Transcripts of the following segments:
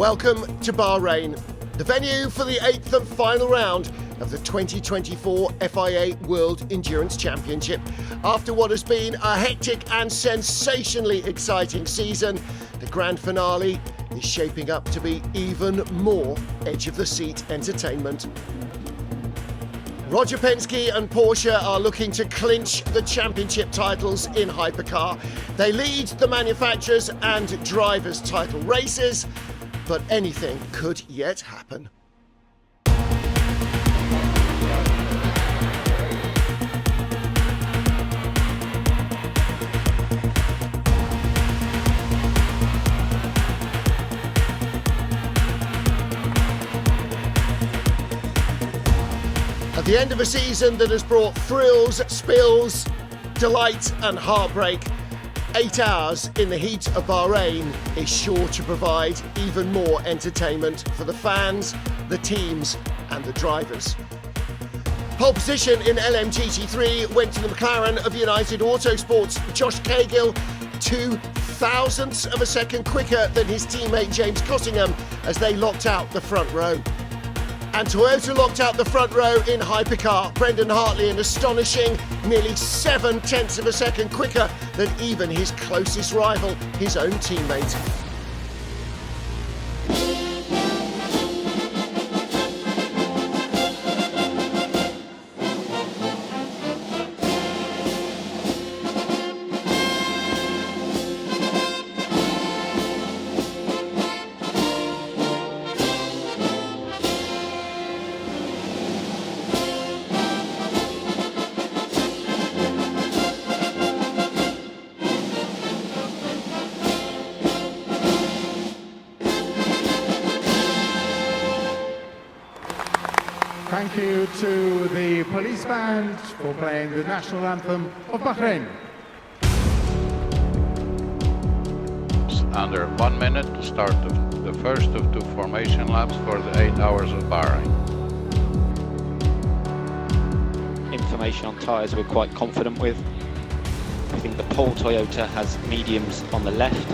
Welcome to Bahrain, the venue for the 8th and final round of the 2024 FIA World Endurance Championship. After what has been a hectic and sensationally exciting season, the grand finale is shaping up to be even more edge-of-the-seat entertainment. Roger Penske and Porsche are looking to clinch the championship titles in Hypercar. They lead the manufacturers and drivers' title races, but anything could yet happen. At the end of a season that has brought thrills, spills, delight and heartbreak, 8 hours in the heat of Bahrain is sure to provide even more entertainment for the fans, the teams and the drivers. Pole position in LMGT3 went to the McLaren of United Autosport's Josh Cahill, 2 thousandths of a second quicker than his teammate James Cottingham as they locked out the front row. And Toyota locked out the front row in Hypercar. Brendan Hartley an astonishing nearly 7/10 of a second quicker than even his closest rival, his own teammate. Thank you to the police band for playing the national anthem of Bahrain. Under 1 minute to start the first of 2 formation laps for the 8 hours of Bahrain. Information on tyres we're quite confident with. I think the Pole Toyota has mediums on the left,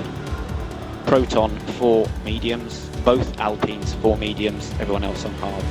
Proton 4 mediums, both Alpines 4 mediums, everyone else on hards.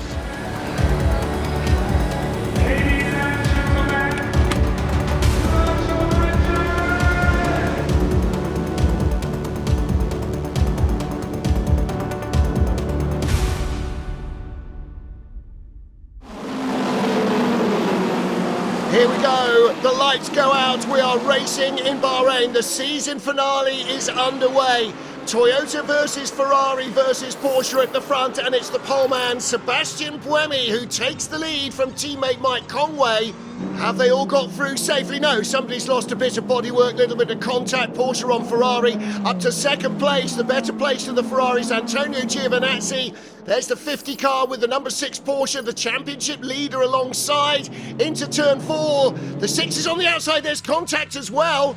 Here we go, the lights go out, we are racing in Bahrain, the season finale is underway. Toyota versus Ferrari versus Porsche at the front, and it's the poleman Sebastian Buemi who takes the lead from teammate Mike Conway. Have they all got through safely? No, somebody's lost a bit of bodywork, a little bit of contact. Porsche on Ferrari up to second place, the better place to the Ferraris, Antonio Giovinazzi. There's the 50 car with the number 6 Porsche, the championship leader alongside. Into turn 4, the 6 is on the outside, there's contact as well.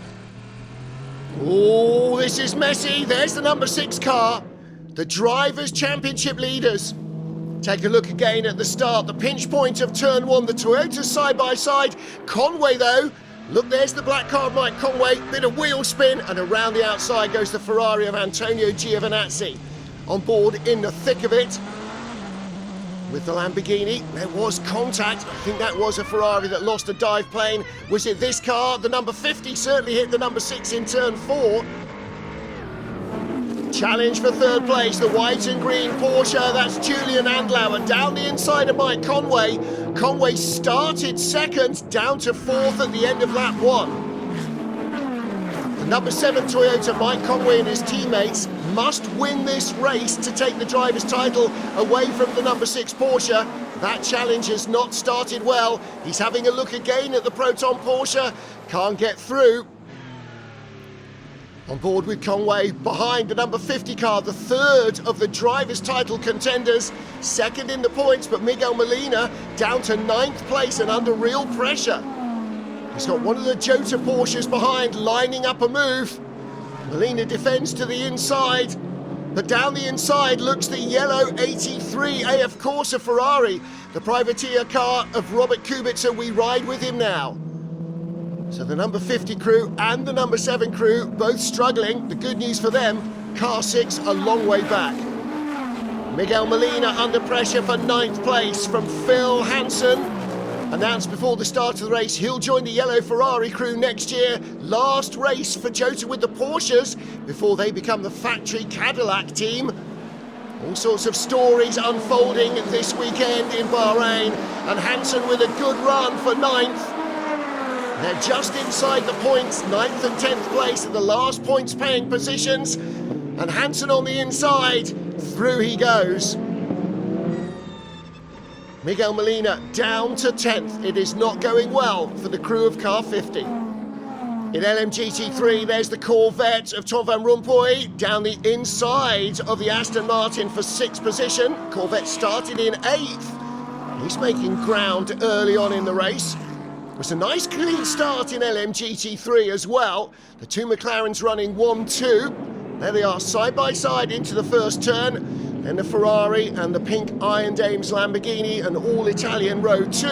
Oh, this is messy. There's the number 6 car, the drivers' championship leaders. Take a look again at the start, the pinch point of turn 1, the Toyota side by side. Conway though, look, there's the black car of Mike Conway, bit of wheel spin, and around the outside goes the Ferrari of Antonio Giovinazzi. On board in the thick of it with the Lamborghini. There was contact. I think that was a Ferrari that lost a dive plane. Was it this car? The number 50 certainly hit the number 6 in turn 4. Challenge for third place, the white and green Porsche, that's Julian Andlauer down the inside of Mike Conway. Conway started second, down to 4th at the end of lap 1. The number 7 Toyota, Mike Conway and his teammates must win this race to take the driver's title away from the number 6 Porsche. That challenge has not started well. He's having a look again at the Proton Porsche, can't get through. On board with Conway, behind the number 50 car, the 3rd of the driver's title contenders, 2nd in the points, but Miguel Molina down to 9th place and under real pressure. He's got one of the Jota Porsches behind, lining up a move. Molina defends to the inside, but down the inside looks the yellow 83 AF Corsa Ferrari, the privateer car of Robert Kubica. We ride with him now. So the number 50 crew and the number 7 crew both struggling. The good news for them, car 6 a long way back. Miguel Molina under pressure for 9th place from Phil Hansen. Announced before the start of the race, he'll join the yellow Ferrari crew next year. Last race for Cota with the Porsches before they become the factory Cadillac team. All sorts of stories unfolding this weekend in Bahrain, and Hansen with a good run for 9th. They're just inside the points, 9th and 10th place at the last points paying positions, and Hansen on the inside, through he goes. Miguel Molina down to 10th. It is not going well for the crew of car 50. In LMGT3, there's the Corvette of Tom van Rompuy down the inside of the Aston Martin for 6th position. Corvette started in 8th. He's making ground early on in the race. It was a nice clean start in LMGT3 as well. The two McLarens running 1-2. There they are side by side into the first turn. Then the Ferrari and the pink Iron Dames Lamborghini and all Italian row 2.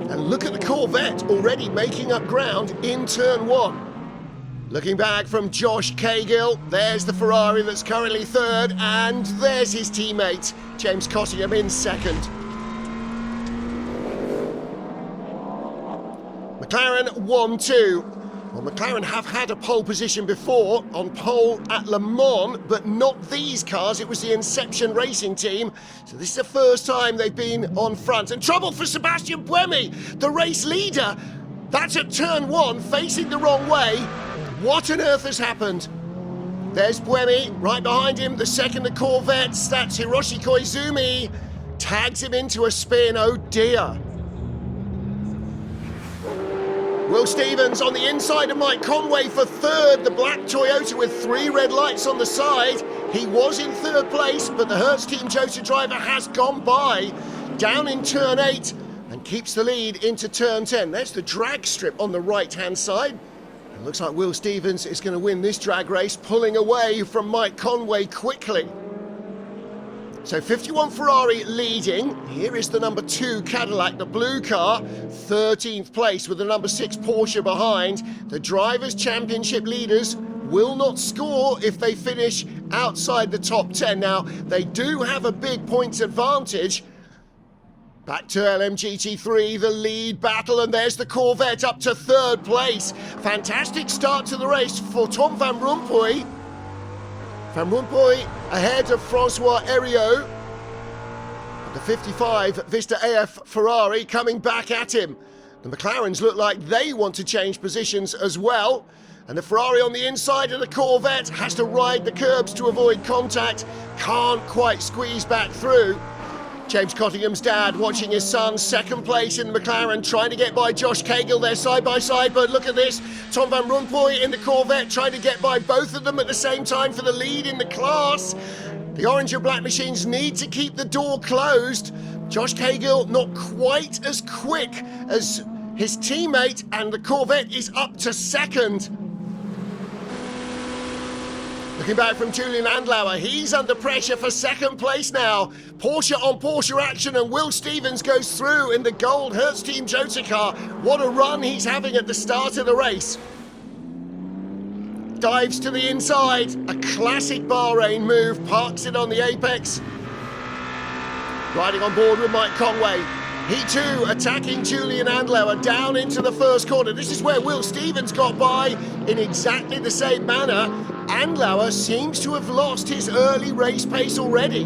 And look at the Corvette already making up ground in turn 1. Looking back from Josh Cahill, there's the Ferrari that's currently 3rd, and there's his teammate, James Cottingham, in 2nd. McLaren 1-2. Well, McLaren have had a pole position before on pole at Le Mans, but not these cars. It was the Inception Racing team. So this is the first time they've been on front. And trouble for Sebastian Buemi, the race leader. That's at turn 1, facing the wrong way. What on earth has happened? There's Buemi, right behind him, the second the Corvettes. That's Hiroshi Koizumi. Tags him into a spin, oh dear. Will Stevens on the inside of Mike Conway for 3rd, the black Toyota with 3 red lights on the side. He was in 3rd place, but the Hertz Team Cota driver has gone by, down in turn 8, and keeps the lead into turn 10. There's the drag strip on the right-hand side. It looks like Will Stevens is going to win this drag race, pulling away from Mike Conway quickly. So 51 Ferrari leading. Here is the number 2 Cadillac, the blue car, 13th place with the number 6 Porsche behind. The Drivers' Championship leaders will not score if they finish outside the top 10. Now, they do have a big points advantage. Back to LMGT3, the lead battle, and there's the Corvette up to 3rd place. Fantastic start to the race for Tom van Rompuy. Van Rompuy ahead of Francois Heriot. The 55 Vista AF Ferrari coming back at him. The McLarens look like they want to change positions as well. And the Ferrari on the inside of the Corvette has to ride the curbs to avoid contact. Can't quite squeeze back through. James Cottingham's dad watching his son 2nd place in the McLaren, trying to get by Josh Cahill. They're side by side, but look at this. Tom van Rompuy in the Corvette trying to get by both of them at the same time for the lead in the class. The orange and black machines need to keep the door closed. Josh Cahill not quite as quick as his teammate, and the Corvette is up to 2nd. Looking back from Julian Andlauer, he's under pressure for 2nd place now. Porsche on Porsche action, and Will Stevens goes through in the gold Hertz Team Cota car. What a run he's having at the start of the race. Dives to the inside, a classic Bahrain move, parks it on the apex. Riding on board with Mike Conway. He too attacking Julian Andlauer down into the first corner. This is where Will Stevens got by in exactly the same manner. Andlauer seems to have lost his early race pace already.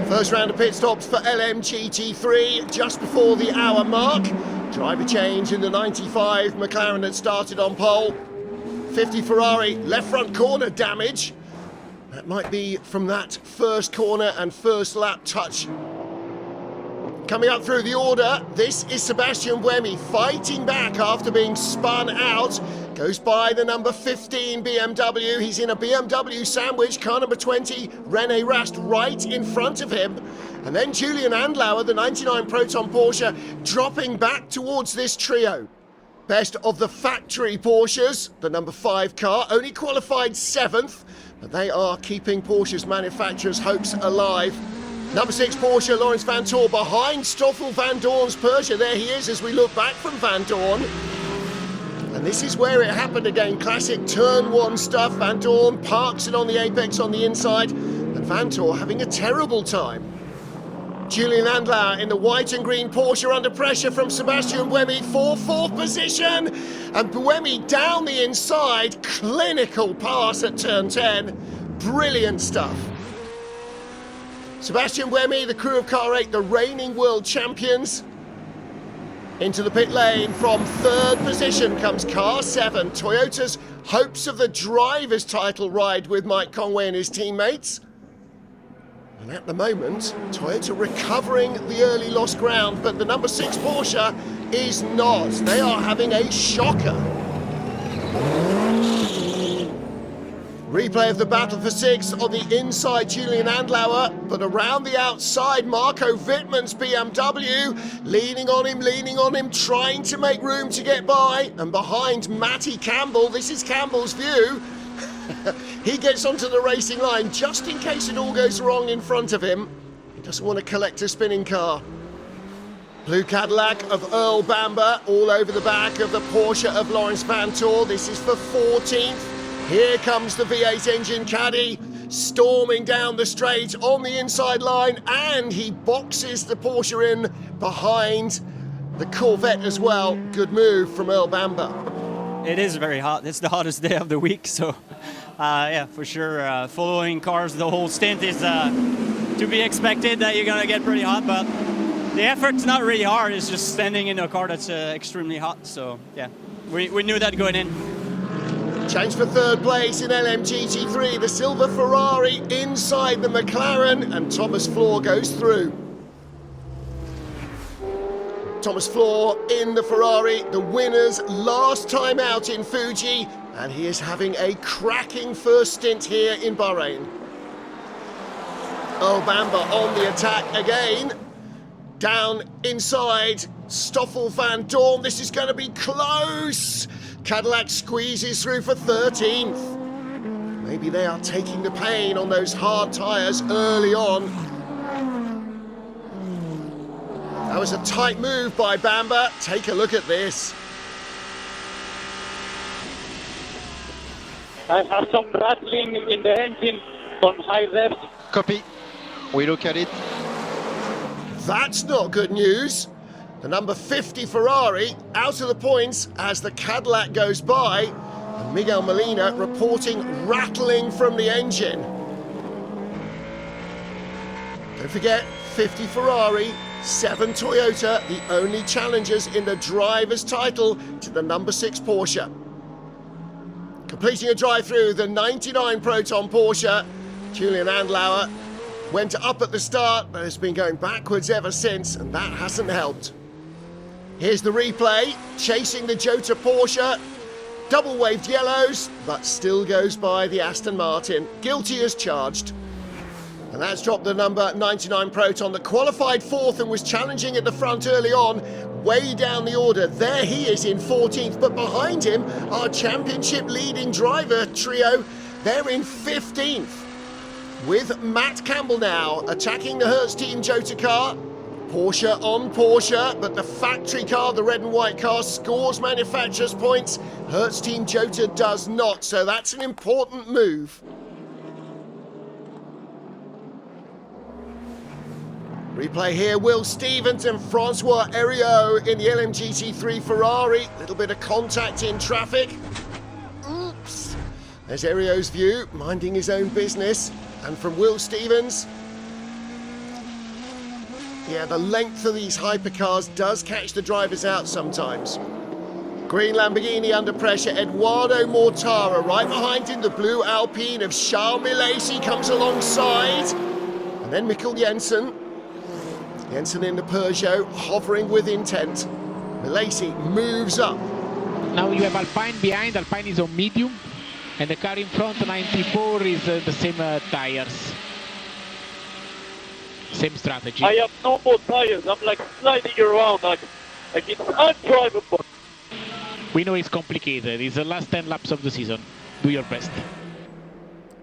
First round of pit stops for LMGT3 just before the hour mark. Driver change in the 95 McLaren that started on pole. 50 Ferrari, left front corner damage. That might be from that first corner and first lap touch. Coming up through the order, this is Sebastian Buemi fighting back after being spun out. Goes by the number 15 BMW. He's in a BMW sandwich. Car number 20, René Rast, right in front of him. And then Julian Andlauer, the 99 Proton Porsche, dropping back towards this trio. Best of the factory Porsches, the number 5 car, only qualified 7th, but they are keeping Porsche's manufacturers' hopes alive. Number 6 Porsche, Lawrence Van Tor, behind Stoffel Van Dorn's Persia. There he is as we look back from Van Dorn. This is where it happened again. Classic turn one stuff. Van Dorn parks it on the apex on the inside, and Vantor having a terrible time. Julian Andlauer in the white and green Porsche under pressure from Sebastian Buemi for fourth position, and Buemi down the inside. Clinical pass at turn 10. Brilliant stuff. Sebastian Buemi, the crew of car 8, the reigning world champions. Into the pit lane from third position comes car 7, Toyota's hopes of the driver's title ride with Mike Conway and his teammates. And at the moment, Toyota recovering the early lost ground, but the number 6 Porsche is not. They are having a shocker. Replay of the battle for 6th on the inside, Julian Andlauer, but around the outside, Marco Wittmann's BMW, leaning on him, trying to make room to get by, and behind Matty Campbell, this is Campbell's view, he gets onto the racing line just in case it all goes wrong in front of him. He doesn't want to collect a spinning car. Blue Cadillac of Earl Bamber all over the back of the Porsche of Lawrence Vantor. This is for 14th. Here comes the V8 engine caddy, storming down the straight on the inside line, and he boxes the Porsche in behind the Corvette as well. Good move from Earl Bamber. It is very hot. It's the hottest day of the week, so yeah, for sure. Following cars the whole stint is to be expected that you're gonna get pretty hot, but the effort's not really hard. It's just standing in a car that's extremely hot. So yeah, we knew that going in. Change for third place in LMGT3, the silver Ferrari inside the McLaren, and Thomas Floor goes through. Thomas Floor in the Ferrari, the winner's last time out in Fuji, and he is having a cracking first stint here in Bahrain. Earl Bamber on the attack again. Down inside, Stoffel Van Dorn, this is going to be close. Cadillac squeezes through for 13th. Maybe they are taking the pain on those hard tyres early on. That was a tight move by Bamber. Take a look at this. I have some rattling in the engine on high left. Copy. We look at it. That's not good news. The number 50 Ferrari out of the points as the Cadillac goes by, and Miguel Molina reporting rattling from the engine. Don't forget, 50 Ferrari, 7 Toyota, the only challengers in the driver's title to the number 6 Porsche. Completing a drive through the 99 Proton Porsche, Julian Andlauer went up at the start, but has been going backwards ever since, and that hasn't helped. Here's the replay, chasing the Jota Porsche, double waved yellows, but still goes by the Aston Martin, guilty as charged. And that's dropped the number 99 Proton that qualified 4th and was challenging at the front early on, way down the order. There he is in 14th, but behind him, our championship leading driver trio, they're in 15th. With Matt Campbell now attacking the Hertz Team Jota car. Porsche on Porsche, but the factory car, the red and white car, scores manufacturer's points. Hertz Team Jota does not, so that's an important move. Replay here, Will Stevens and Francois Heriot in the LMGT3 Ferrari. Little bit of contact in traffic. Oops. There's Heriot's view, minding his own business. And from Will Stevens, yeah, the length of these hypercars does catch the drivers out sometimes. Green Lamborghini under pressure, Eduardo Mortara right behind him, the blue Alpine of Charles Milesi comes alongside. And then Mikkel Jensen. Jensen in the Peugeot, hovering with intent. Milesi moves up. Now you have Alpine behind, Alpine is on medium, and the car in front, 94, is the same tires. Same strategy. I have no more tires. I'm like sliding around like it's undrivable. We know it's complicated. It's the last 10 laps of the season. Do your best.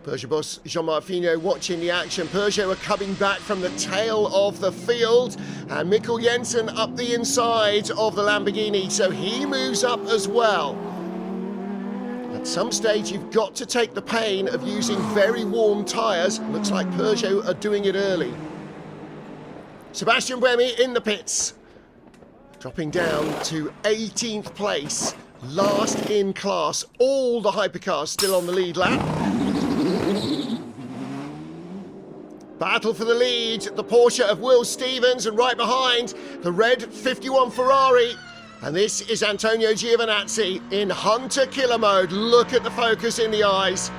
Peugeot boss Jean-Marc Finot watching the action. Peugeot are coming back from the tail of the field, and Mikkel Jensen up the inside of the Lamborghini, so he moves up as well. At some stage, you've got to take the pain of using very warm tyres. Looks like Peugeot are doing it early. Sebastian Buemi in the pits, dropping down to 18th place, last in class. All the hypercars still on the lead lap. Battle for the lead, the Porsche of Will Stevens, and right behind, the red 51 Ferrari. And this is Antonio Giovinazzi in hunter killer mode. Look at the focus in the eyes.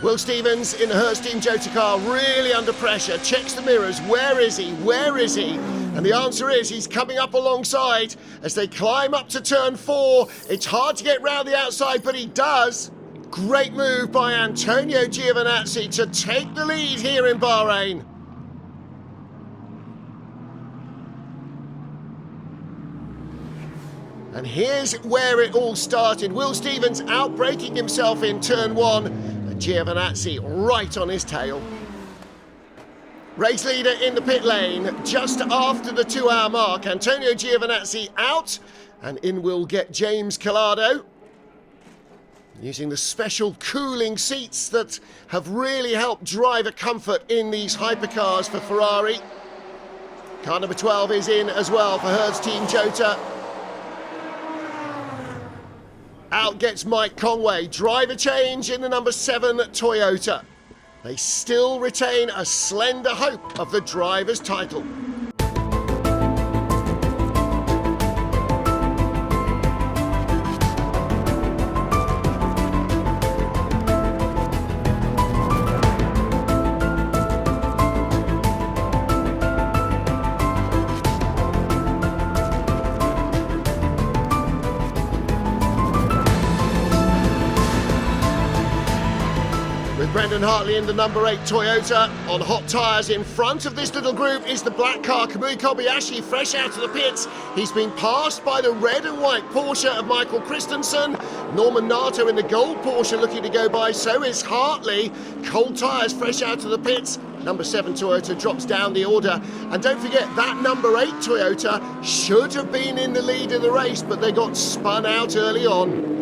Will Stevens in the Hertz Team Jota car, really under pressure, checks the mirrors. Where is he? Where is he? And the answer is he's coming up alongside as they climb up to turn 4. It's hard to get round the outside, but he does. Great move by Antonio Giovinazzi to take the lead here in Bahrain. And here's where it all started. Will Stevens outbraking himself in turn 1, and Giovinazzi right on his tail. Race leader in the pit lane just after the 2-hour mark. Antonio Giovinazzi out, and in will get James Collado, using the special cooling seats that have really helped driver comfort in these hypercars for Ferrari. Car number 12 is in as well for Hertz Team Jota. Out gets Mike Conway. Driver change in the number 7 Toyota. They still retain a slender hope of the driver's title. Brendan Hartley in the number 8 Toyota on hot tyres. In front of this little group is the black car, Kamui Kobayashi, fresh out of the pits. He's been passed by the red and white Porsche of Michael Christensen. Norman Nato in the gold Porsche looking to go by, so is Hartley. Cold tyres fresh out of the pits. Number 7 Toyota drops down the order. And don't forget, that number 8 Toyota should have been in the lead of the race, but they got spun out early on.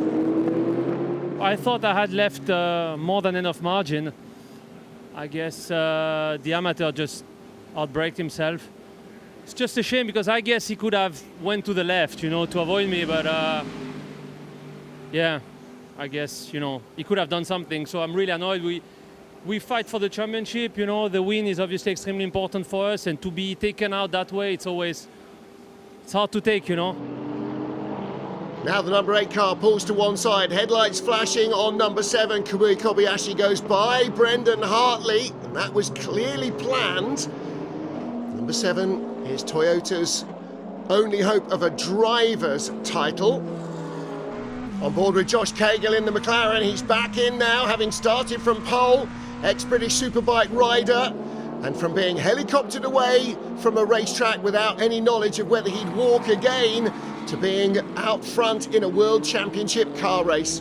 I thought I had left more than enough margin. I guess the amateur just outbraked himself. It's just a shame because I guess he could have went to the left, you know, to avoid me. But yeah, I guess, you know, he could have done something. So I'm really annoyed. We fight for the championship, you know. The win is obviously extremely important for us, and to be taken out that way, it's hard to take, you know. Now the number 8 car pulls to one side, headlights flashing on number 7. Kamui Kobayashi goes by Brendan Hartley, and that was clearly planned. Number 7 is Toyota's only hope of a driver's title. On board with Josh Cagle in the McLaren, he's back in now, having started from pole, ex-British Superbike rider, and from being helicoptered away from a racetrack without any knowledge of whether he'd walk again, to being out front in a World Championship car race.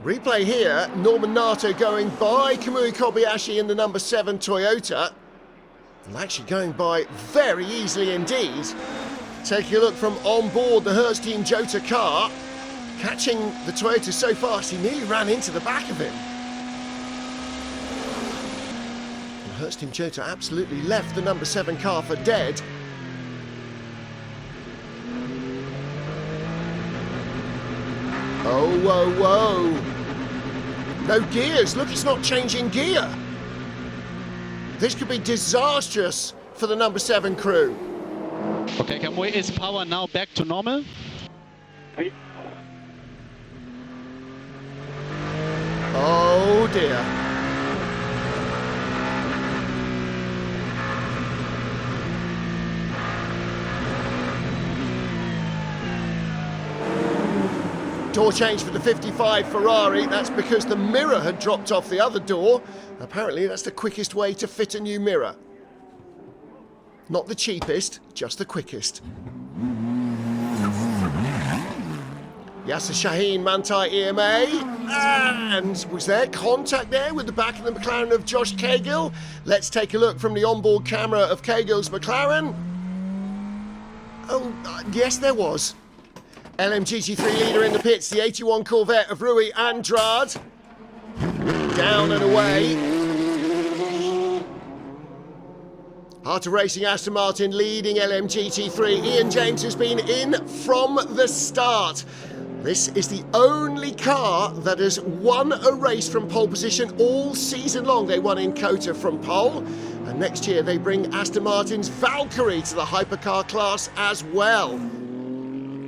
Replay here, Norman Nato going by Kamui Kobayashi in the number 7 Toyota, and actually going by very easily indeed. Taking a look from on board the Hertz Team Jota car, catching the Toyota so fast he nearly ran into the back of him. And Hertz Team Jota absolutely left the number 7 car for dead. Oh, whoa, whoa. No gears. Look, it's not changing gear. This could be disastrous for the number 7 crew. Okay, Kamui, is power now back to normal? Oh, dear. Door change for the 55 Ferrari. That's because the mirror had dropped off the other door. Apparently that's the quickest way to fit a new mirror. Not the cheapest, just the quickest. Yasser Shaheen, Manthey EMA. And was there contact there with the back of the McLaren of Josh Cagle? Let's take a look from the onboard camera of Cagle's McLaren. Oh, yes, there was. LMGT3 leader in the pits, the 81 Corvette of Rui Andrade. Down and away. Heart of Racing Aston Martin leading LMGT3. Ian James has been in from the start. This is the only car that has won a race from pole position all season long. They won in Cota from pole, and next year they bring Aston Martin's Valkyrie to the hypercar class as well.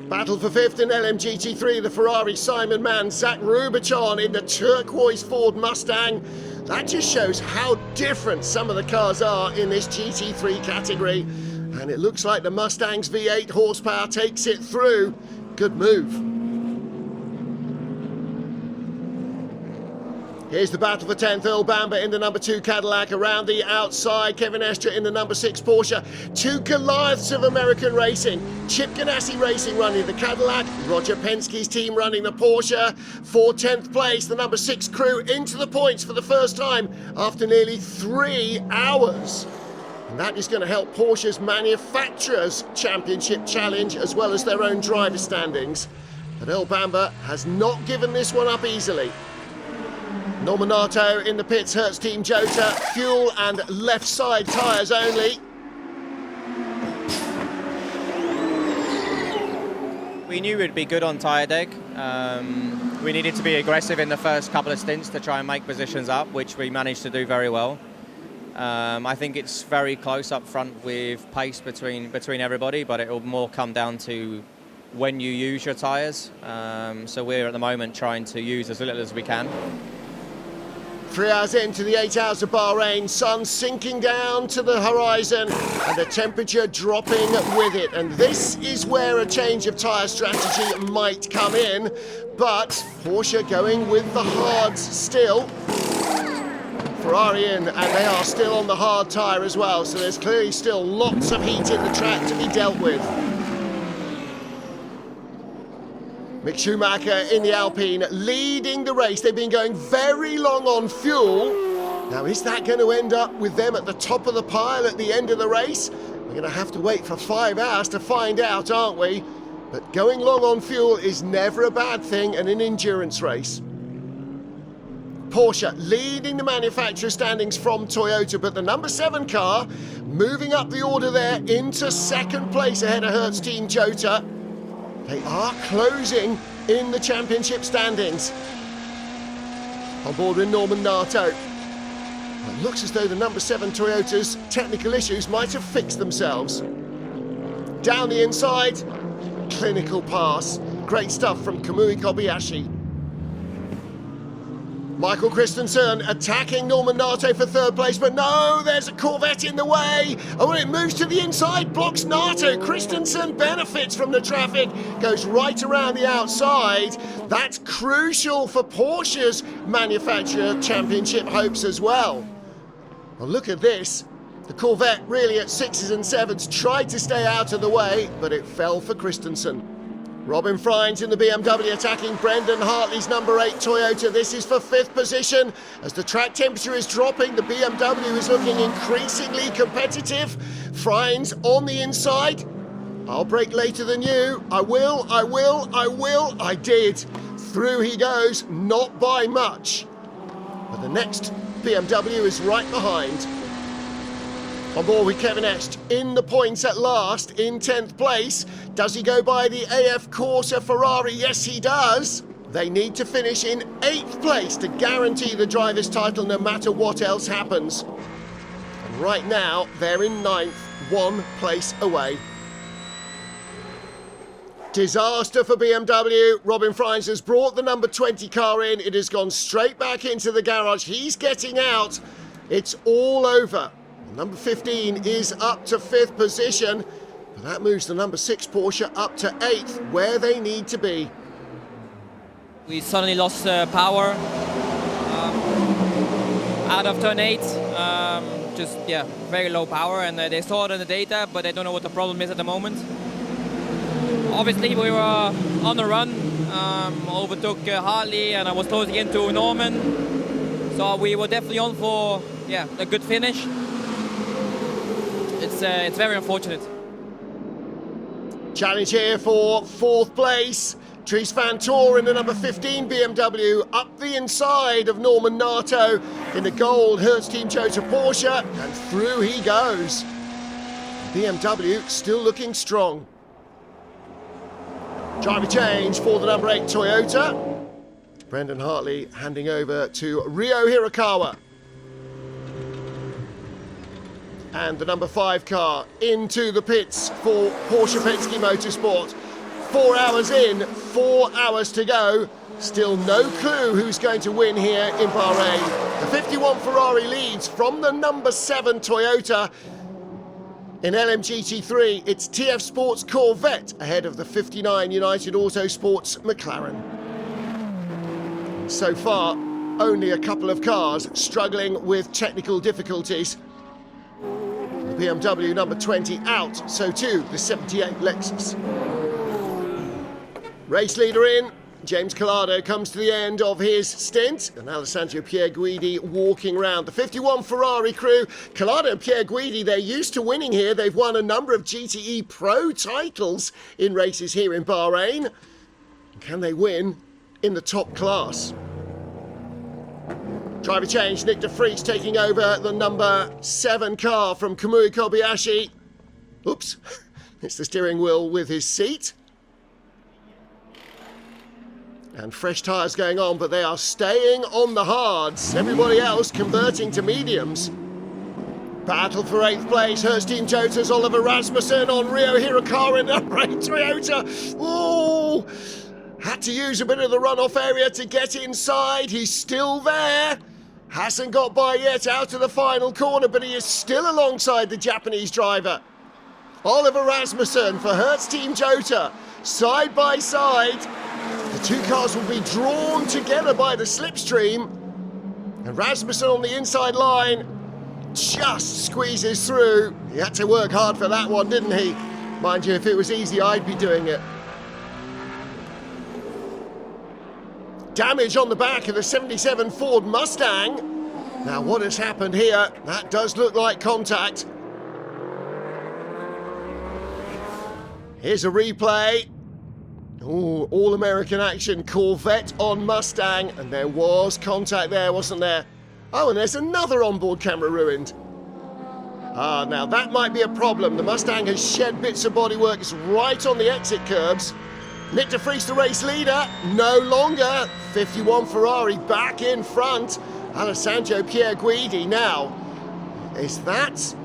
Battle for fifth in LMGT3, the Ferrari Simon Mann, Zach Rubicon in the turquoise Ford Mustang. That just shows how different some of the cars are in this GT3 category. And it looks like the Mustang's V8 horsepower takes it through. Good move. Here's the battle for 10th, Earl Bamber in the number 2 Cadillac. Around the outside, Kevin Estre in the number 6 Porsche. Two Goliaths of American racing. Chip Ganassi Racing running the Cadillac. Roger Penske's team running the Porsche. For 10th place, the number 6 crew into the points for the first time after nearly 3 hours. And that is going to help Porsche's Manufacturers Championship Challenge as well as their own driver standings. But Earl Bamber has not given this one up easily. Norminato in the pits, Hertz Team Jota, fuel and left side tyres only. We knew we'd be good on tyre deck. We needed to be aggressive in the first couple of stints to try and make positions up, which we managed to do very well. I think it's very close up front with pace between everybody, but it will more come down to when you use your tyres. So we're at the moment trying to use as little as we can. 3 hours into the 8 hours of Bahrain, sun sinking down to the horizon and the temperature dropping with it. And this is where a change of tyre strategy might come in, but Porsche going with the hards still. Ferrari in, and they are still on the hard tyre as well, so there's clearly still lots of heat in the track to be dealt with. Mick Schumacher in the Alpine leading the race. They've been going very long on fuel. Now, is that going to end up with them at the top of the pile at the end of the race? We're going to have to wait for 5 hours to find out, aren't we? But going long on fuel is never a bad thing in an endurance race. Porsche leading the manufacturer standings from Toyota, but the number 7 car moving up the order there into second place ahead of Hertz Team Jota. They are closing in the championship standings. On board with Norman Nato. It looks as though the number 7 Toyota's technical issues might have fixed themselves. Down the inside, clinical pass. Great stuff from Kamui Kobayashi. Michael Christensen attacking Norman Nato for 3rd place, but no, there's a Corvette in the way. And when it moves to the inside, blocks Nato. Christensen benefits from the traffic, goes right around the outside. That's crucial for Porsche's Manufacturer Championship hopes as well. Well, look at this. The Corvette really at 6s and 7s tried to stay out of the way, but it fell for Christensen. Robin Freins in the BMW attacking Brendan Hartley's number 8 Toyota. This is for 5th position. As the track temperature is dropping, the BMW is looking increasingly competitive. Freins on the inside. I'll brake later than you. I will. I did. Through he goes, not by much. But the next BMW is right behind. On board with Kevin Estre in the points at last, in 10th place. Does he go by the AF Corsa Ferrari? Yes, he does. They need to finish in 8th place to guarantee the driver's title no matter what else happens. And right now, they're in 9th, 1 place away. Disaster for BMW. Robin Freins has brought the number 20 car in. It has gone straight back into the garage. He's getting out. It's all over. Number 15 is up to 5th position, but that moves the number 6 Porsche up to 8th, where they need to be. We suddenly lost power out of turn 8. Very low power, and they saw it in the data, but they don't know what the problem is at the moment. Obviously, we were on the run, overtook Hartley, and I was closing into Norman. So we were definitely on for a good finish. It's very unfortunate. Challenge here for 4th place. Dries van Tor in the number 15 BMW up the inside of Norman Nato in the gold Hertz Team Cota Porsche, and through he goes. BMW still looking strong. Driver change for the number 8 Toyota. Brendan Hartley handing over to Ryo Hirakawa. And the number 5 car into the pits for Porsche Penske Motorsport. 4 hours in, 4 hours to go. Still no clue who's going to win here in Bahrain. The 51 Ferrari leads from the number 7 Toyota. In LMGT3, it's TF Sports Corvette ahead of the 59 United Autosports McLaren. So far, only a couple of cars struggling with technical difficulties. The BMW number 20 out, so too the 78 Lexus. Race leader in, James Collado comes to the end of his stint, and Alessandro Pierguidi walking round. The 51 Ferrari crew, Collado and Pierguidi, they're used to winning here. They've won a number of GTE Pro titles in races here in Bahrain. Can they win in the top class? Driver change, Nick de Vries taking over the number 7 car from Kamui Kobayashi. Oops, it's the steering wheel with his seat. And fresh tyres going on, but they are staying on the hards. Everybody else converting to mediums. Battle for 8th place. Hertz Team Tota's Oliver Rasmussen on Ryo Hirakawa in number 8 Toyota. Ooh! Had to use a bit of the runoff area to get inside. He's still there. Hasn't got by yet out of the final corner, but he is still alongside the Japanese driver. Oliver Rasmussen for Hertz Team Tota, side by side. The two cars will be drawn together by the slipstream. And Rasmussen on the inside line just squeezes through. He had to work hard for that one, didn't he? Mind you, if it was easy, I'd be doing it. Damage on the back of the 77 Ford Mustang. Now what has happened here? That does look like contact. Here's a replay. Ooh, all-American action, Corvette on Mustang, and there was contact there, wasn't there? Oh, and there's another onboard camera ruined. Ah, now that might be a problem. The Mustang has shed bits of bodywork. It's right on the exit curbs. Nick de Vries, the race leader, no longer. 51 Ferrari back in front. Alessandro Pierguidi now. Is that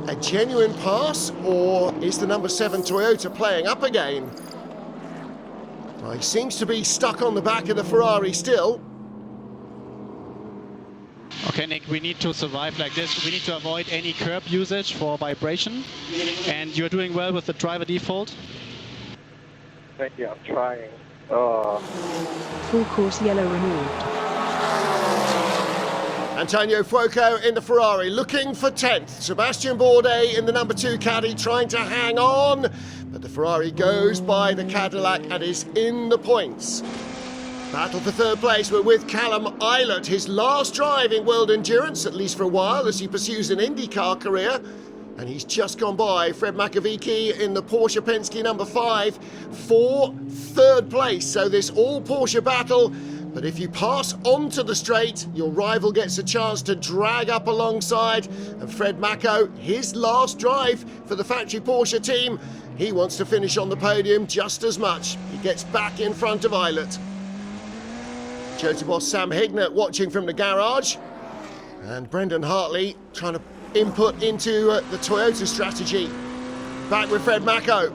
a genuine pass, or is the number 7 Toyota playing up again? Well, he seems to be stuck on the back of the Ferrari still. Okay, Nick, we need to survive like this. We need to avoid any curb usage for vibration. And you're doing well with the driver default. Thank you, I'm trying. Full course yellow removed. Antonio Fuoco in the Ferrari looking for 10th. Sebastian Bourdais in the number 2 Caddy trying to hang on. But the Ferrari goes by the Cadillac and is in the points. Battle for 3rd place. We're with Callum Eilert. His last drive in World Endurance, at least for a while, as he pursues an IndyCar career. And he's just gone by Fred Makovici in the Porsche Penske number 5 for 3rd place. So this all Porsche battle. But if you pass onto the straight, your rival gets a chance to drag up alongside. And Fred Mako, his last drive for the factory Porsche team, he wants to finish on the podium just as much. He gets back in front of Eilert. Cota boss Sam Hignett watching from the garage. And Brendan Hartley trying to input into the Toyota strategy. Back with Fred Mako.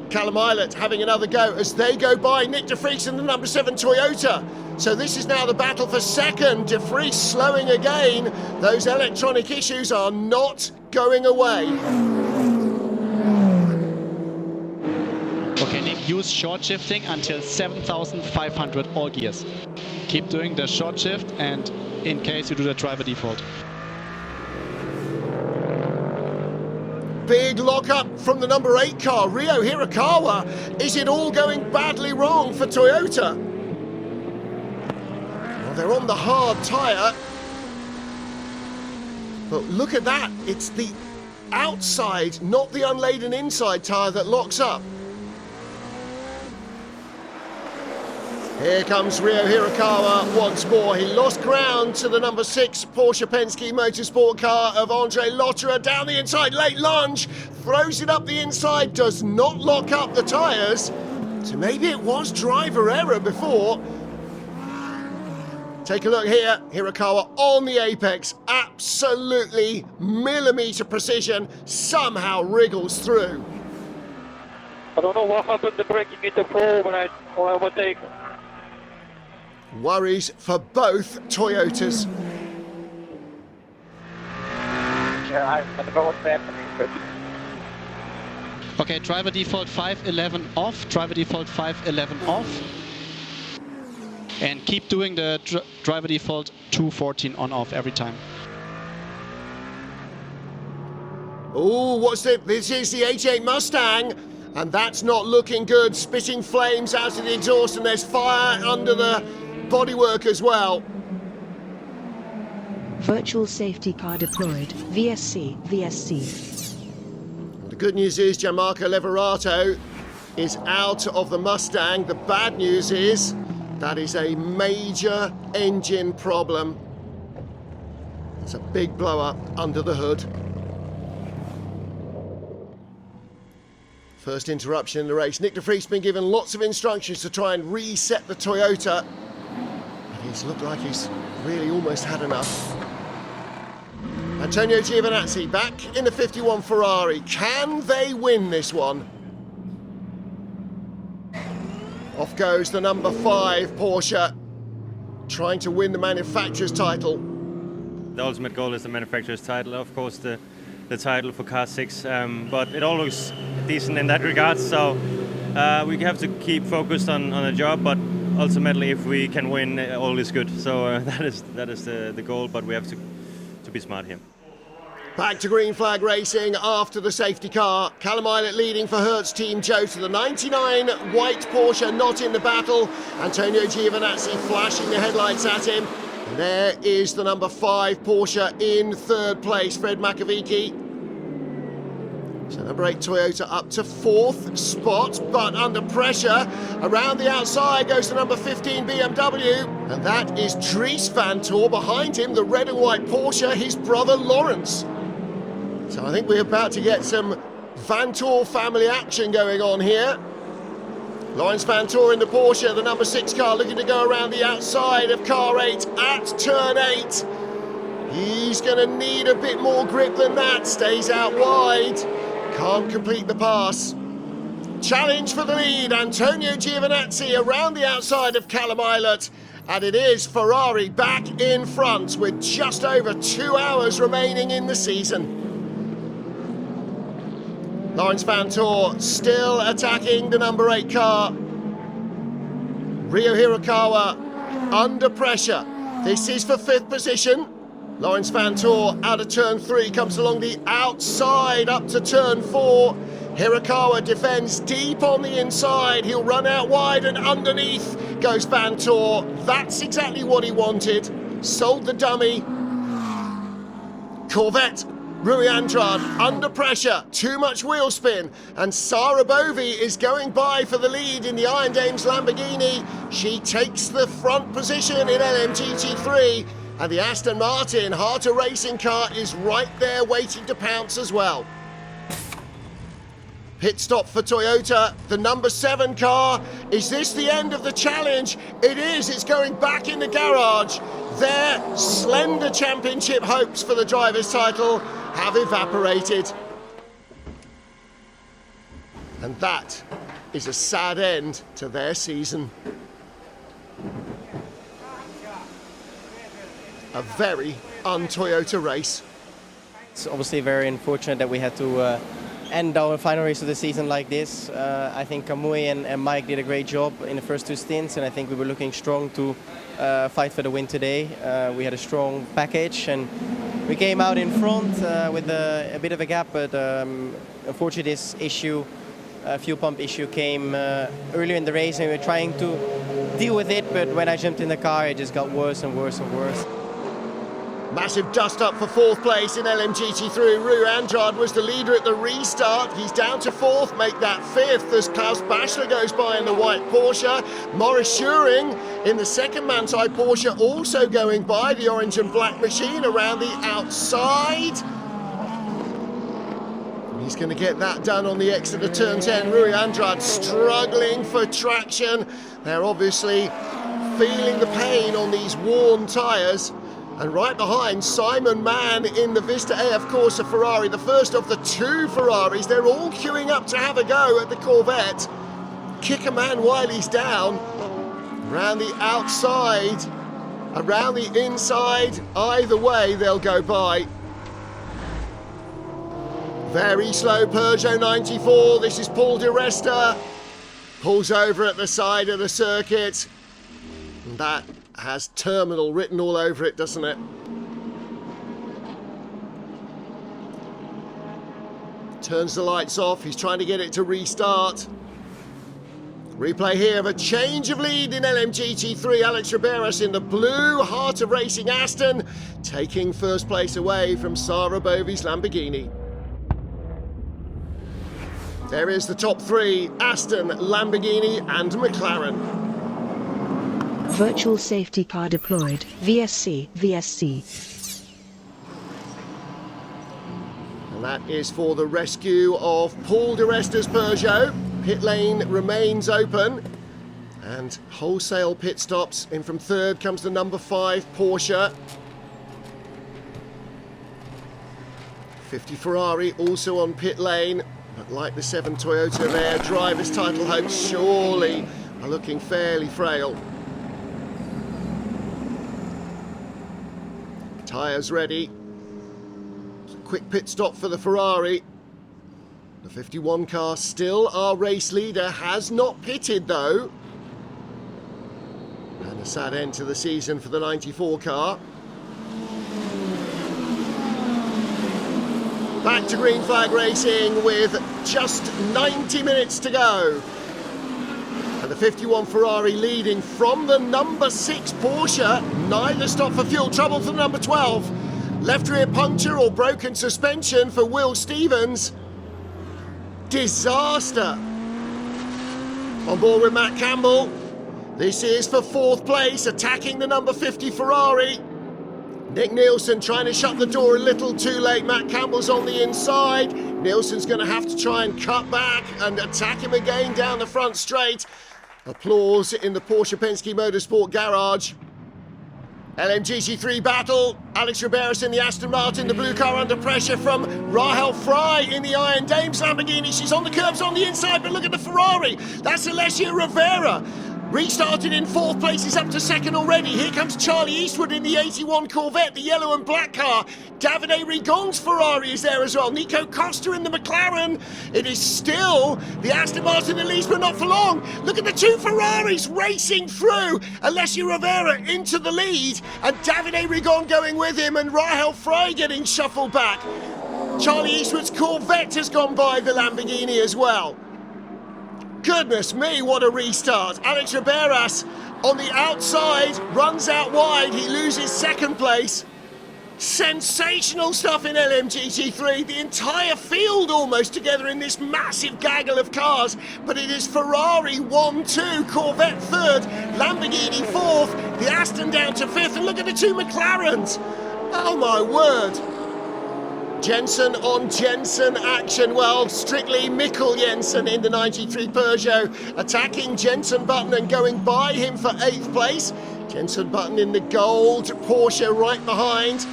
Callum Eilert having another go as they go by Nick de Vries in the number 7 Toyota. So this is now the battle for 2nd. De Vries slowing again. Those electronic issues are not going away. Okay, Nick, use short shifting until 7,500 all gears. Keep doing the short shift, and in case you do the driver default. Big lock-up from the number 8 car, Ryo Hirakawa. Is it all going badly wrong for Toyota? Well, they're on the hard tyre. But look at that. It's the outside, not the unladen inside tyre that locks up. Here comes Ryo Hirakawa once more. He lost ground to the number 6 Porsche Penske Motorsport car of Andre Lotterer. Down the inside, late lunge, throws it up the inside, does not lock up the tyres. So maybe it was driver error before. Take a look here, Hirakawa on the apex, absolutely millimetre precision, somehow wriggles through. I don't know what happened to breaking into Pro when I overtake. Worries for both Toyotas. Yeah, I don't know what's happening, but... Okay, driver default 511 off, driver default 511 off. And keep doing the driver default 214 on off every time. Oh, what's it? This is the 88 Mustang, and that's not looking good. Spitting flames out of the exhaust, and there's fire under the bodywork as well. Virtual safety car deployed. VSC, VSC. The good news is Gianmarco Leverato is out of the Mustang. The bad news is that is a major engine problem. It's a big blow up under the hood. First interruption in the race. Nick de Vries's been given lots of instructions to try and reset the Toyota. But he's looked like he's really almost had enough. Antonio Giovinazzi back in the 51 Ferrari. Can they win this one? Off goes the number 5 Porsche, trying to win the manufacturer's title. The ultimate goal is the manufacturer's title, of course the title for car 6, but it all looks decent in that regard, so we have to keep focused on the job, but ultimately if we can win, all is good. So that is the goal, but we have to be smart here. Back to green flag racing after the safety car. Callum Eilert leading for Hertz Team Joe to the 99 white Porsche not in the battle. Antonio Giovinazzi flashing the headlights at him. And there is the number 5 Porsche in 3rd place, Fred Makovici. So number 8 Toyota up to 4th spot, but under pressure. Around the outside goes the number 15 BMW, and that is Dries van Tor. Behind him, the red and white Porsche, his brother Lawrence. So I think we're about to get some Van Tor family action going on here. Lawrence Van Tor in the Porsche, the number 6 car, looking to go around the outside of car 8 at turn 8. He's going to need a bit more grip than that. Stays out wide. Can't complete the pass. Challenge for the lead. Antonio Giovinazzi around the outside of Callum Eilert. And it is Ferrari back in front with just over 2 hours remaining in the season. Lawrence Van Tor still attacking the number 8 car. Ryo Hirakawa under pressure. This is for 5th position. Lawrence Van Tor out of turn 3, comes along the outside up to turn 4. Hirakawa defends deep on the inside. He'll run out wide and underneath goes Van Tor. That's exactly what he wanted. Sold the dummy. Corvette. Rui Andrade under pressure, too much wheel spin, and Sara Bovi is going by for the lead in the Iron Dames Lamborghini. She takes the front position in LMGT3, and the Aston Martin Harter racing car is right there waiting to pounce as well. Pit stop for Toyota, the number 7 car. Is this the end of the challenge? It is, it's going back in the garage. Their slender championship hopes for the driver's title have evaporated. And that is a sad end to their season. A very un-Toyota race. It's obviously very unfortunate that we had to end our final race of the season like this. I think Kamui and Mike did a great job in the first 2 stints, and I think we were looking strong to fight for the win today. We had a strong package, and we came out in front with a bit of a gap, but unfortunately this issue, fuel pump issue, came earlier in the race, and we were trying to deal with it, but when I jumped in the car, it just got worse and worse and worse. Massive dust up for fourth place in LMGT3. Rui Andrade was the leader at the restart. He's down to fourth, make that fifth as Klaus Bachler goes by in the white Porsche. Maurice Schuring in the second Manthey Porsche also going by the orange and black machine around the outside. He's going to get that done on the exit of turn 10. Rui Andrade struggling for traction. They're obviously feeling the pain on these worn tyres. And right behind, Simon Mann in the Vista AF Corsa Ferrari, the first of the two Ferraris. They're all queuing up to have a go at the Corvette. Kick a man while he's down. Around the outside, around the inside, either way they'll go by. Very slow Peugeot 94, this is Paul di Resta. Pulls over at the side of the circuit. And that has terminal written all over it, doesn't it? Turns the lights off, he's trying to get it to restart. Replay here of a change of lead in LMGT3. Alex Riberas in the blue Heart of Racing Aston, taking first place away from Sarah Bovey's Lamborghini. There is the top three, Aston, Lamborghini and McLaren. Virtual safety car deployed, VSC. And that is for the rescue of Paul di Resta's Peugeot. Pit lane remains open. And wholesale pit stops. In from third comes the number 5 Porsche. 50 Ferrari also on pit lane. But like the 7 Toyota, their driver's title hopes surely are looking fairly frail. Tyres ready. Quick pit stop for the Ferrari. The 51 car still our race leader, has not pitted though. And a sad end to the season for the 94 car. Back to green flag racing with just 90 minutes to go. And the 51 Ferrari leading from the number 6 Porsche. Neither stop for fuel, trouble for the number 12. Left rear puncture or broken suspension for Will Stevens. Disaster. On board with Matt Campbell. This is for fourth place, attacking the number 50 Ferrari. Nick Nielsen trying to shut the door a little too late. Matt Campbell's on the inside. Nielsen's going to have to try and cut back and attack him again down the front straight. Applause in the Porsche Penske Motorsport garage. LMGT3 battle. Alex Riberas in the Aston Martin, the blue car under pressure from Rahel Fry in the Iron Dames Lamborghini. She's on the curbs on the inside, but look at the Ferrari. That's Alessia Rivera. Restarted in fourth place, is up to second already. Here comes Charlie Eastwood in the 81 Corvette, the yellow and black car. Davide Rigon's Ferrari is there as well. Nico Costa in the McLaren. It is still the Aston Martin that leads, but not for long. Look at the two Ferraris racing through. Alessia Rivera into the lead, and Davide Rigon going with him, and Rahel Fry getting shuffled back. Charlie Eastwood's Corvette has gone by the Lamborghini as well. Goodness me, what a restart. Alex Riberas on the outside, runs out wide, he loses second place. Sensational stuff in LMGT3, the entire field almost together in this massive gaggle of cars, but it is Ferrari 1-2, Corvette third, Lamborghini fourth, the Aston down to fifth, and look at the two McLarens. Oh my word. Jensen on Jensen action. Well, strictly Mikkel Jensen in the 93 Peugeot, attacking Jensen Button and going by him for 8th place. Jensen Button in the gold Porsche right behind.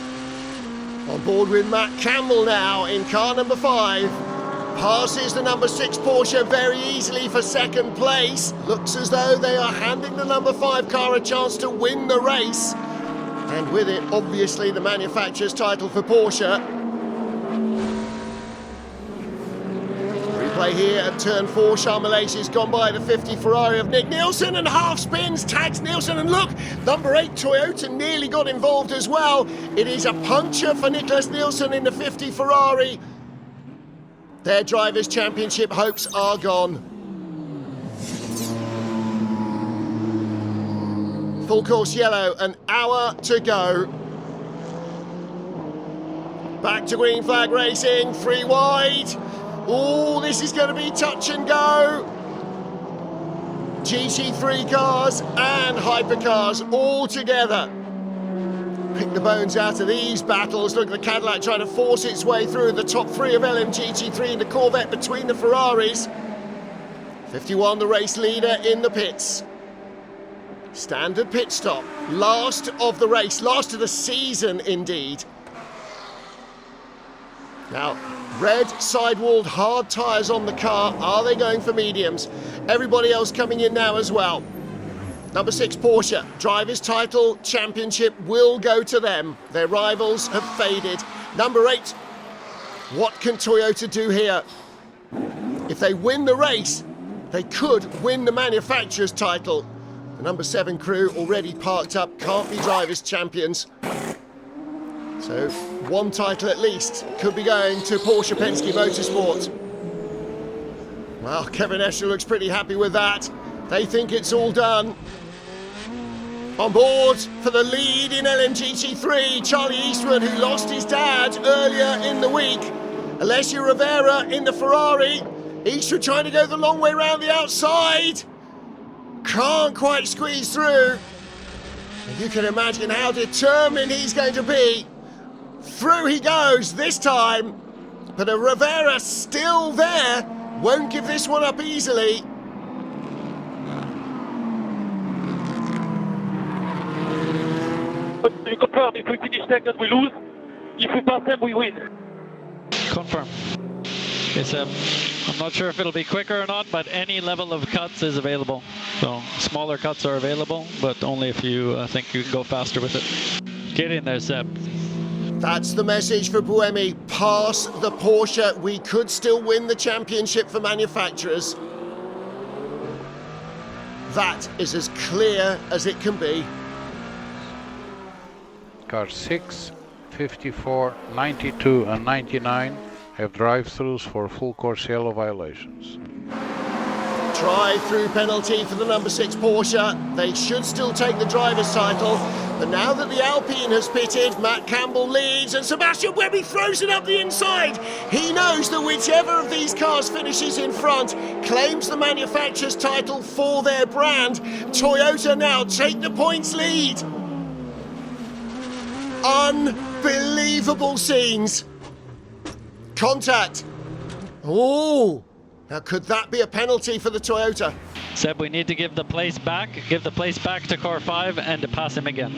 On board with Matt Campbell now in car number 5. Passes the number 6 Porsche very easily for second place. Looks as though they are handing the number 5 car a chance to win the race. And with it, obviously, the manufacturer's title for Porsche. Replay here at turn 4. Charmelais has gone by the 50 Ferrari of Nick Nielsen and half spins, tags Nielsen, and look, number 8 Toyota nearly got involved as well. It is a puncture for Nicholas Nielsen in the 50 Ferrari. Their Drivers' Championship hopes are gone. Full course yellow, an hour to go. Back to green flag racing, 3 wide. Oh, this is going to be touch and go. GT3 cars and hypercars all together. Pick the bones out of these battles. Look at the Cadillac trying to force its way through the top 3 of LMGT3 and the Corvette between the Ferraris. 51, the race leader in the pits. Standard pit stop. Last of the race, last of the season indeed. Now, red sidewalled hard tyres on the car. Are they going for mediums? Everybody else coming in now as well. Number 6 Porsche, Drivers' Title Championship will go to them. Their rivals have faded. Number 8, what can Toyota do here? If they win the race, they could win the manufacturer's title. The number 7 crew already parked up, can't be drivers' champions. So 1 title at least could be going to Porsche Penske Motorsport. Well, Kevin Escher looks pretty happy with that. They think it's all done. On board for the lead in LMGT3, Charlie Eastwood, who lost his dad earlier in the week. Alessio Rivera in the Ferrari. Eastwood trying to go the long way around the outside. Can't quite squeeze through. And you can imagine how determined he's going to be. Through he goes this time. But a Rivera still there. Won't give this one up easily. You confirm, if we finish second, we lose. If we pass them, we win. Confirm. It's I'm not sure if it'll be quicker or not, but any level of cuts is available. So smaller cuts are available, but only if you think you can go faster with it. Get in there, Seb. That's the message for Buemi. Pass the Porsche. We could still win the championship for manufacturers. That is as clear as it can be. Cars 6, 54, 92 and 99 have drive-thrus for full course yellow violations. Drive-through penalty for the number 6 Porsche. They should still take the driver's title, but now that the Alpine has pitted, Matt Campbell leads and Sebastian Buemi throws it up the inside. He knows that whichever of these cars finishes in front claims the manufacturer's title for their brand. Toyota now take the points lead. Unbelievable scenes. Contact. Oh, now could that be a penalty for the Toyota? Seb, we need to give the place back. Give the place back to car 5 and to pass him again.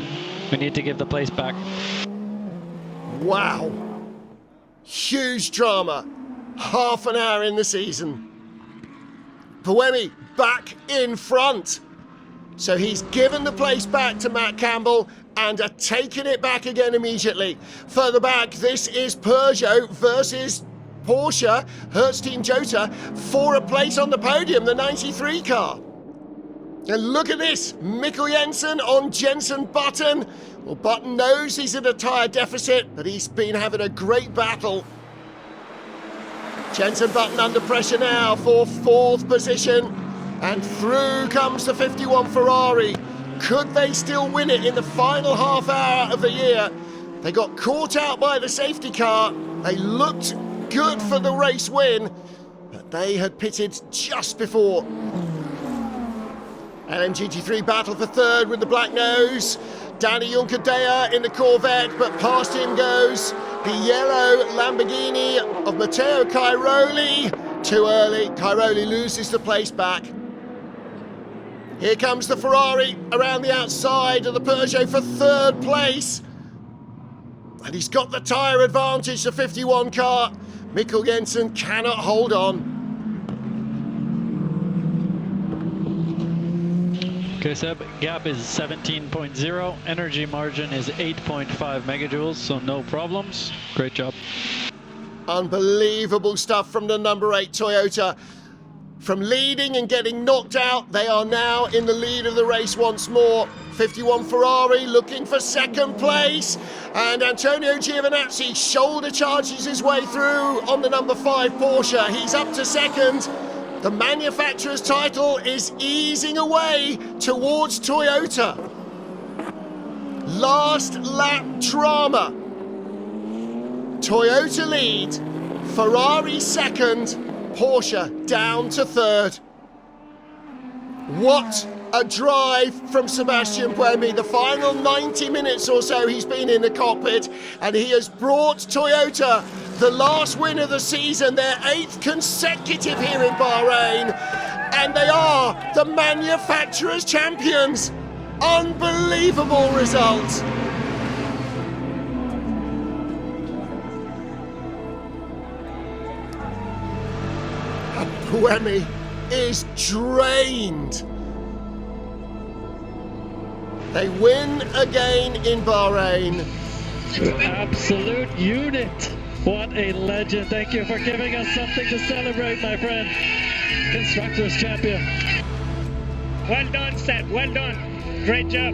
We need to give the place back. Wow. Huge drama. Half an hour in the season. Buemi back in front. So he's given the place back to Matt Campbell and are taking it back again immediately. Further back, this is Peugeot versus Porsche, Hertz Team Jota, for a place on the podium, the 93 car. And look at this, Mikkel Jensen on Jensen Button. Well, Button knows he's at a tyre deficit, but he's been having a great battle. Jensen Button under pressure now for 4th position. And through comes the 51 Ferrari. Could they still win it in the final half hour of the year? They got caught out by the safety car. They looked good for the race win, but they had pitted just before. LMGT3 battle for 3rd with the black nose. Danny Juncadella in the Corvette, but past him goes the yellow Lamborghini of Matteo Cairoli. Too early, Cairoli loses the place back. Here comes the Ferrari around the outside of the Peugeot for 3rd place. And he's got the tyre advantage, the 51 car. Mikkel Jensen cannot hold on. Okay, Seb, gap is 17.0. Energy margin is 8.5 megajoules, so no problems. Great job. Unbelievable stuff from the number 8 Toyota. From leading and getting knocked out, they are now in the lead of the race once more. 51 Ferrari looking for 2nd place. And Antonio Giovinazzi shoulder charges his way through on the number 5 Porsche. He's up to 2nd. The manufacturer's title is easing away towards Toyota. Last lap drama. Toyota lead, Ferrari second, Porsche down to third. What a drive from Sebastian Buemi. The final 90 minutes or so he's been in the cockpit, and he has brought Toyota the last win of the season, their 8th consecutive here in Bahrain, and they are the manufacturers' champions. Unbelievable result. And Buemi is drained. They win again in Bahrain. Absolute unit. What a legend. Thank you for giving us something to celebrate, my friend. Constructors champion. Well done, Seb. Well done. Great job.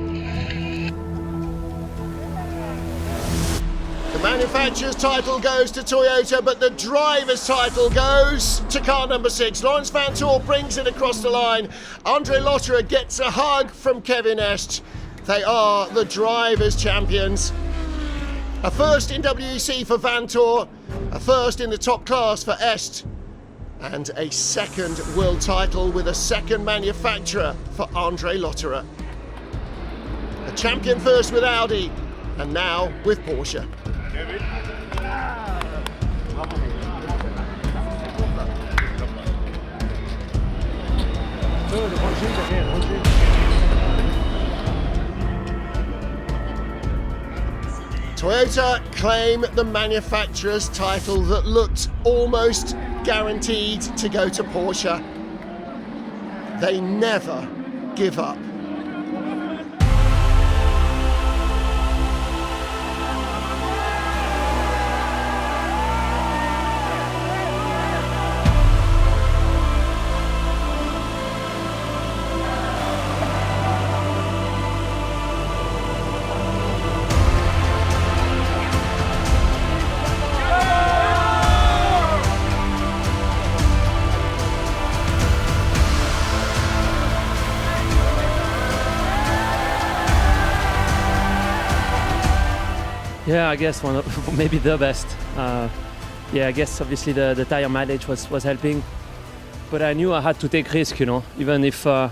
The manufacturer's title goes to Toyota, but the driver's title goes to car number 6. Laurens Vanthoor brings it across the line. Andre Lotterer gets a hug from Kevin Est. They are the drivers' champions. A first in WEC for Vanthoor, a first in the top class for Est, and a second world title with a second manufacturer for Andre Lotterer. A champion first with Audi, and now with Porsche. Toyota claim the manufacturer's title that looked almost guaranteed to go to Porsche. They never give up. Yeah, I guess one of, maybe the best. Yeah, I guess obviously the tire mileage was helping, but I knew I had to take risk, you know. Even if the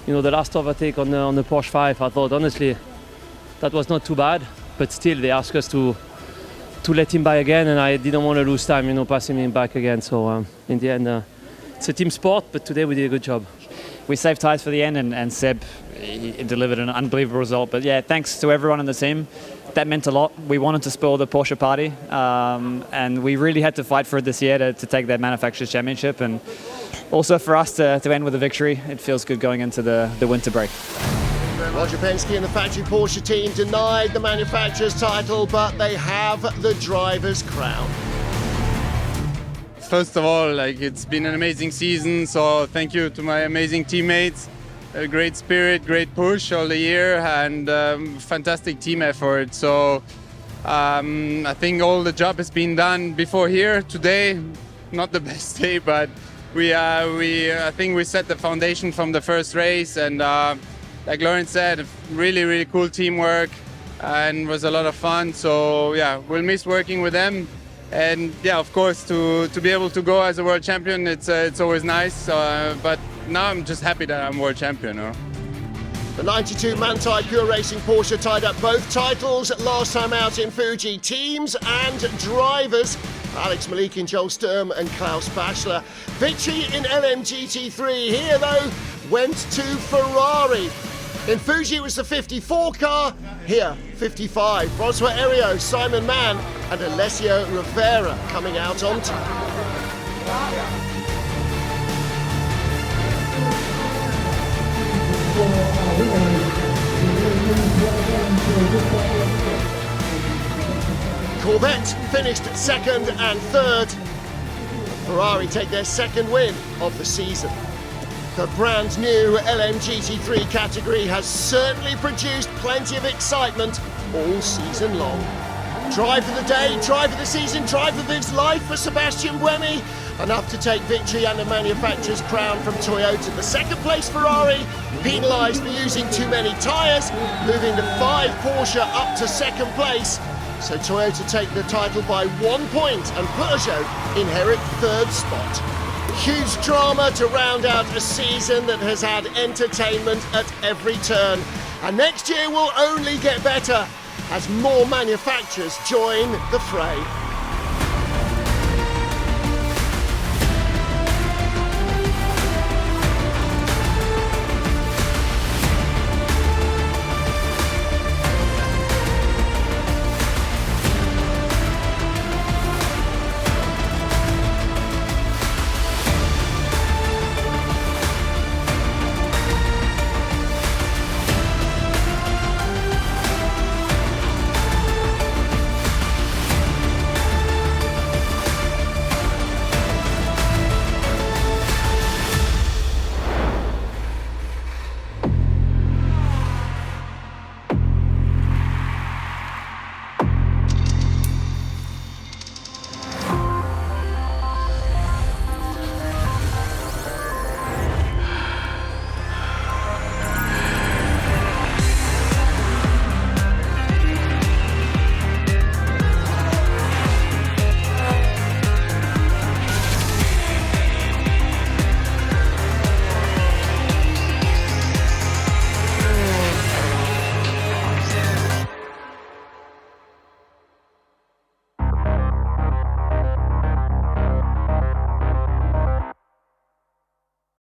last overtake on the Porsche 5, I thought honestly that was not too bad, but still they asked us to let him by again, and I didn't want to lose time, passing him back again. So in the end, it's a team sport, but today we did a good job. We saved tyres for the end, and Seb he delivered an unbelievable result. But yeah, thanks to everyone in the team. That meant a lot. We wanted to spoil the Porsche party, and we really had to fight for it this year to take that manufacturers championship, and also for us to end with a victory. It feels good going into the winter break. Roger Penske and the factory Porsche team denied the manufacturer's title, but they have the driver's crown. First of all, it's been an amazing season, so thank you to my amazing teammates. A great spirit, great push all the year, and fantastic team effort. So I think all the job has been done before here. Today, not the best day, but I think we set the foundation from the first race, and like Laurens said, really, really cool teamwork, and was a lot of fun. So yeah, we'll miss working with them. And yeah, of course, to be able to go as a world champion, it's always nice. But now I'm just happy that I'm world champion. The 92 Manthey Pure Racing Porsche tied up both titles last time out in Fuji. Teams and drivers, Alex Malikin, Joel Sturm and Klaus Bachler. Victory in LMGT3 here though went to Ferrari. In Fuji it was the 54 car, here 55. François Heriot, Simon Mann and Alessio Rivera coming out on top. Corvette finished second and third. Ferrari take their second win of the season. The brand new LMGT3 category has certainly produced plenty of excitement all season long. Drive of the day, drive of the season, drive of his life for Sebastian Buemi. Enough to take victory and the manufacturer's crown from Toyota. The second place Ferrari penalised for using too many tyres, moving the 5 Porsche up to second place. So Toyota take the title by 1 point and Peugeot inherit third spot. Huge drama to round out a season that has had entertainment at every turn. And next year will only get better as more manufacturers join the fray.